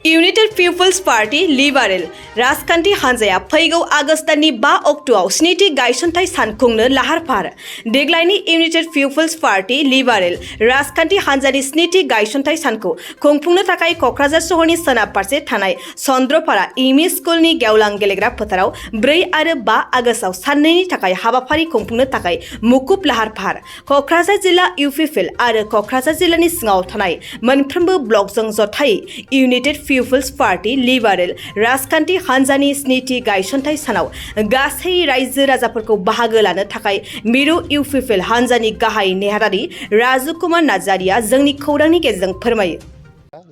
United people's party liberal राजखान्थि हान्जाया फैगौ आगस्ट दाननि 5 अक्ट'आव स्निथि गायसनथाय सान खुंनो लाहार फाहार। देग्लायनि इउनाइटेड पिपल्स पार्टी लिबारेल राजखान्थि हान्जानि स्निथि गायसनथाय सानखौ खुंफुंनो थाखाय क'क्राझार सहरनि सोनाब फारसे थानाय चन्द्रपारा एमइ स्कुलनि गेवलां गेलेग्रा फोथाराव 4 आरो 5 आगस्टआव साननैनि थाखाय हाबाफारि खुंफुंनो थाखाय मुखुब लाहार फाहार। क'क्राझार जिल्ला UPL आरो क'क्राझार जिल्लानि सिङाव थानाय मोनफ्रोमबो ब्लकजों जथायै इउनाइटेड पिपल्स पार्टी लिबारेल राजखान्थि हान्जानि स्निथि गायसनथाय सानाव गासै रायजो राजाफोरखौ बाहागो लानो थाखाय मिरु UPL हान्जानि गाहाय नेहाथारि राजु कुमार नार्जारिया जोंनि खौरांनि गेजेरजों फोरमायो।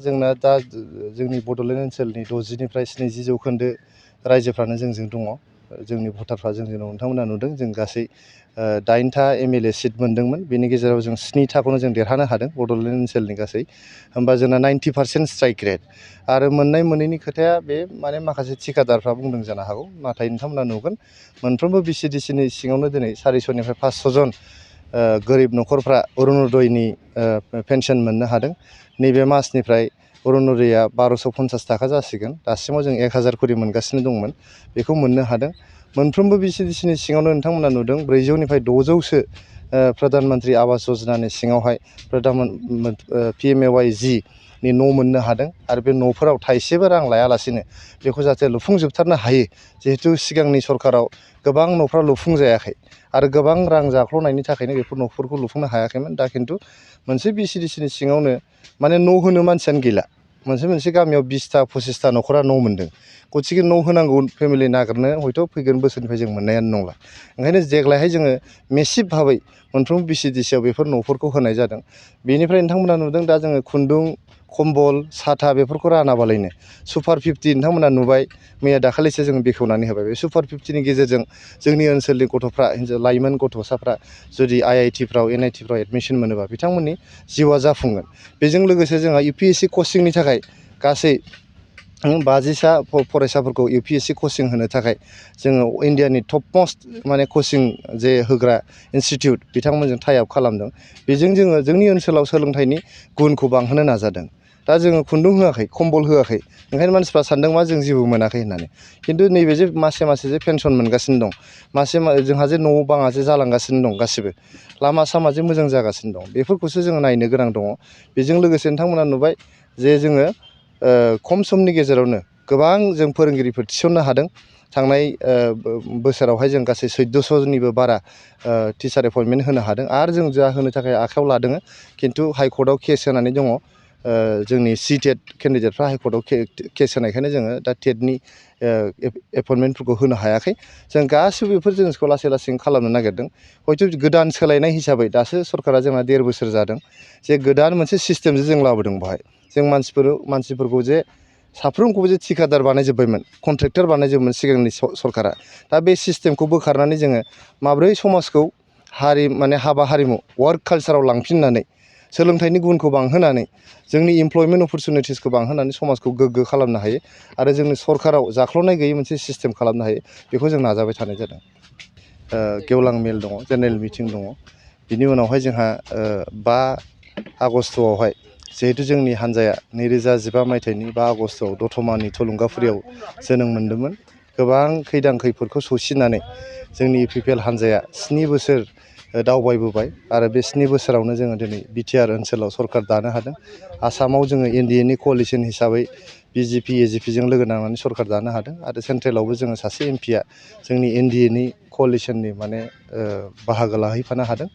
जोंना दा जोंनि बड'लेण्ड ओनसोलनि 60निफ्राय 70 जौखोन्दो रायजोफ्रानो जोंजों दङ। जोंनि भटारफ्रा जोंजों दङ। नोंथांमोना नुदों जों गासै 8था MLA सिट मोनदोंमोन। बेनि गेजेराव जों 7थाखौनो जों देरहानो हादों बड'लेण्ड ओनसोलनि गासै। होमबा जोंना 90% स्ट्राइक रेट। आरो मोननाय मोनैनि खोथाया बे माने माखासे थिकादारफ्रा बुंदों जानो हागौ। नाथाय नोंथांमोना नुगोन मोनफ्रोमबो BCDCनि सिङावनो दिनै 400निफ्राय 500 जन गोरिब न'खरफ्रा अरुण'दयनि पेन्सन मोननो हादों। नैबे मासनिफ्राय अरुण'दयआ 1250 थाखा जासिगोन। दासिमाव जों 1000 खरि मोनगासिनो दंमोन। बेखौ मोननो हादों। मोनफ्रोमबो BCDCनि सिङावनो नोंथांमोना नुदों 400निफ्राय 600सो प्रधान मन्त्रि आवास योजनानि सिङावहाय PMAY-Gनि न' मोननो हादों। आरो बे न'फोराव थाइसेबो रां लायालासिनो बेखौ जाहाथे लुफुंजोबथारनो हायो। जिहेतु सिगांनि सरकाराव गोबां न'फ्रा लुफुंजायाखै आरो गोबां रां जाख्ल'नायनि थाखायनो बेफोर न'फोरखौ लुफुंनो हायाखैमोन। दा खिन्थु मोनसे BCDCनि सिङावनो माने न' होनो मानसियानो गैला। मोनसे गामियाव 20था 25था न'खरा न' मोनदों। गथिखे न' होनांगौ फेमिलि नागिरनो हयथ' फैगोन बोसोरनिफ्राय जों मोननायानो नंला। ओंखायनो देग्लायहाय जोङो मेसिभ भाबै मोनफ्रोमबो BCDCआव बेफोर न'फोरखौ होनाय जादों। बेनिफ्राय नोंथांमोना नुदों दा जोङो खुन्दुं, कम्बल, साथा बेफोरखौ रानाबालायनो सुपार 50 नोंथांमोना नुबाय। मैया दाखालिसो जों बेखेवनानै होबाय। बे सुपार 50नि गेजेरजों जोंनि ओनसोलनि गथ'फ्रा लाइमोन गथ'साफ्रा जुदि IITफ्राव NITफ्राव एडमिसन मोनोबा बिथांमोननि जिउआ जाफुंगोन। बेजों लोगोसे जोंहा UPSC कचिंनि थाखाय गासै 50सा फरायसाफोरखौ UPSC कचिं होनो थाखाय जोङो इण्डियानि टप मोस्ट माने कचिं जे होग्रा इनस्टिटिउट बिथांमोनजों टाइ आप खालामदों। बेजों जोङो जोंनि ओनसोलाव सोलोंथाइनि गुनखौ बांहोनो नाजादों। दा जोङो खुन्दुं होआखै, कम्बल होआखै। ओंखायनो मानसिफ्रा सानदों मा जों जेबो मोनाखै होननानै। खिन्थु नैबे जे मासे जे पेन्सन मोनगासिनो दं। जोंहा जे न' बाङा जे जालांगासिनो दं गासिबो। लामा सामा जे मोजां जागासिनो दं। बेफोरखौसो जोङो नायनो गोनां दङ। बेजों लोगोसे नोंथांमोना नुबाय जे जोङो खम समनि गेजेरावनो गोबां जों फोरोंगिरिफोर थिसननो हादों। थांनाय बोसोरावहाय जों गासै 1400निबो बारा टिचार एपइन्टमेन्ट होनो हादों। आरो जों जा होनो थाखाय आखायाव लादों। खिन्थु हाइकर्टआव केस होनानै दङ। जोंनि CTET केन्डिडेटफ्रा हाइकर्टआव केस होनायखायनो जोङो दा टेटनि एपइन्टमेन्टफोरखौ होनो हायाखै। जों गासिबो बेफोर जिनिसखौ लासै खालामनो नागिरदों। हयथ' गोदान सोलायनाय हिसाबै दासो सरकारा जोंना 1.5 बोसोर जादों। जे गोदान मोनसे सिस्टेमजों जों लाबोदों बेवहाय। जों मानसिफोरखौ जे साफ्रोमखौबो जे थिकादार बानायजोब्बायमोन, कन्ट्रेक्टर बानायजोब्बायमोन सिगांनि सरकारा। दा बे सिस्टेमखौ बोखारनानै जोङो माब्रै समाजखौ हाबा हारिमु वार्क कालसाराव लांफिननानै सोलोंथाइनि गुनखौ बांहोनानै जोंनि इमप्लयमेन्ट अपरचुनिटिसखौ बांहोनानै समाजखौ गोग्गो खालामनो हायो। आरो जोंनि सरकाराव जाख्ल'नाय गैयै मोनसे सिस्टेम खालामनो हायो। बेखौ जों नाजाबाय थानाय जादों। गेवलां मेल दङ, जेनेरेल मिटिं दङ। बिनि उनावहाय जोंहा 5 आगस्ट'आवहाय जिहेतु जोंनि हान्जाया 2015 मायथाइनि 5 आगस्ट'आव दतमानि थुलुंगाफुरियाव जोनोम मोन्दोंमोन। गोबां खैदां खैफोदखौ सौसिनानै जोंनि UPL हान्जाया 7 बोसोर दावबायबोबाय। आरो बे 7 बोसोरावनो जोङो दिनै BTR ओनसोलाव सरकार दानो हादों। आसामाव जोङो NDAनि क'लिसन हिसाबै BJP AJPजों लोगो नांनानै सरकार दानो हादों। आरो सेन्ट्रेलावबो जोङो सासे MPआ जोंनि NDAनि क'लिसननि बाहागो लाहैफानो हादों।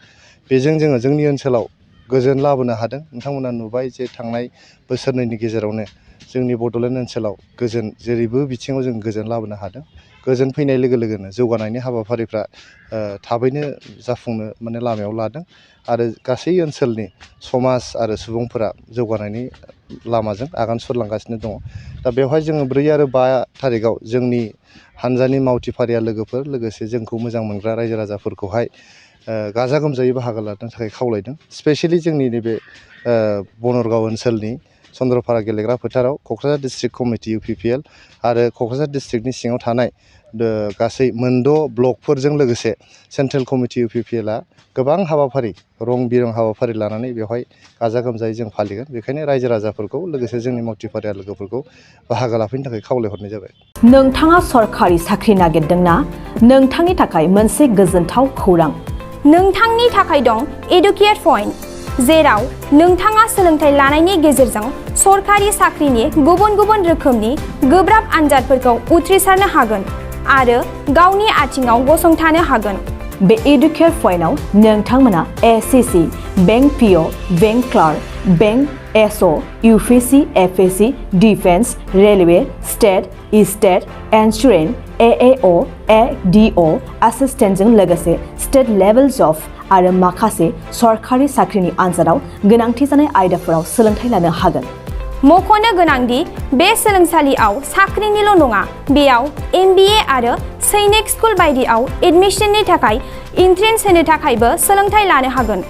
बेजों जोङो जोंनि ओनसोलाव गोजोन लाबोनो हादों। नोंथांमोना नुबाय जे थांनाय बोसोरनैनि गेजेरावनो जोंनि बड'लेण्ड ओनसोलाव गोजोन जेरैबो बिथिङाव जों गोजोन लाबोनो हादों। गोजोन फैनाय लोगो लोगोनो जौगानायनि हाबाफारिफ्रा थाबैनो जाफुंनो लामायाव लादों। आरो गासै ओनसोलनि समाज आरो सुबुंफोरा जौगानायनि लामाजों आगान सुरलांगासिनो दङ। दा बेवहाय जोङो 4 आरो 5 थारिखआव जोंनि हान्जानि मावथि फारिया लोगोफोर लोगोसे जोंखौ मोजां मोनग्रा रायजो राजाफोरखौहाय गाजा गोमजायै बाहागो लानो थाखाय खावलायदों। स्पेसियेलि जोंनि नैबे बनरगाव ओनसोलनि चन्द्रपारा गेलेग्रा फोथाराव क'क्राझार डिस्ट्रिक्ट कमिटि UPPL आरो क'क्राझार डिस्ट्रिक्टनि सिङाव थानाय गासै 9 ब्लकफोरजों लोगोसे सेन्ट्रेल कमिटि UPPL आ गोबां हाबाफारि रं बिरं हाबाफारि लानानै बेवहाय गाजा गोमजायै जों फालिगोन। बेखायनो रायजो राजाफोरखौ लोगोसे जोंनि मावथिफारिया लोगोफोरखौ बाहागो लाफैनो थाखाय खावलायहरनाय जाबाय। नोंथाङा सरखारि साख्रि नागिरदोंना? नोंथांनि थाखाय मोनसे गोजोनथाव खौरां। नोंथांनि थाखाय दं एडुकेट पइन्ट, जेराव नोंथाङा सोलोंथाइ लानायनि गेजेरजों सरखारि साख्रिनि गुबुन गुबुन रोखोमनि गोब्राब आनजादफोरखौ उथ्रिसारनो हागोन आरो गावनि आथिङाव गसंथानो हागोन। बे एडुकेट पइन्टआव नोंथांमोना SCC, bank PO, bank clerk, bank SO, UPC, FSC, defence, railway, state insurance, AAO, ADO एसिस्टेन्टजों लोगोसे स्टेट लेभेल जब आरो माखासे सरखारि साख्रिनि आनजादाव गोनांथि जानाय आयदाफोराव सोलोंथाइ लानो हागोन। मख'नो गोनांदि बे सोलोंसालियाव साख्रिनिल' नङा, बेयाव MBA आरो सैनिक स्कुल बायदियाव एडमिशननि थाखाय एन्ट्रेन्स होनो थाखायबो सोलोंथाइ लानो हागोन।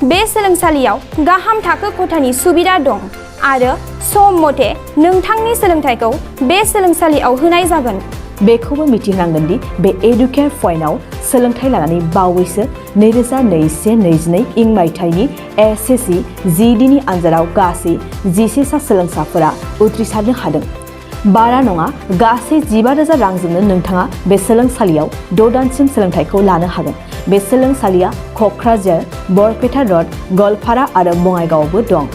बे सोलोंसालियाव गाहाम थाखो खथानि सुबिदा दं आरो सम मथे नोंथांनि सोलोंथाइखौ बे सोलोंसालियाव होनाय जागोन। बेखौबो मिथिनांगोन दि बे एडुकेट पइन्टआव सोलोंथाइ लानानै बावैसो 2021-22 मायथाइनि SCC GDनि आनजादाव गासै 11 सा सोलोंसाफोरा उथ्रिसारनो हादों। बारा नङा, गासै 15,000 रांजोंनो नोंथाङा बे सोलोंसालियाव 6 दानसिम सोलोंथाइखौ लानो हागोन। बे सोलोंसालिया क'क्राझार, बरपेटा र'ड, गलपारा आरो बङाइगावआवबो दं।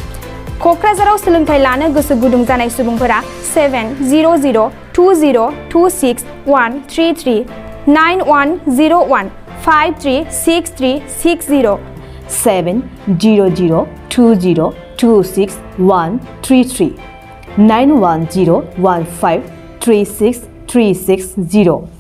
क'क्राझाराव सोलोंथाइ लानो गोसो गुदुं जानाय सुबुंफोरा 70020263133 9101536360 70020263133 9101536360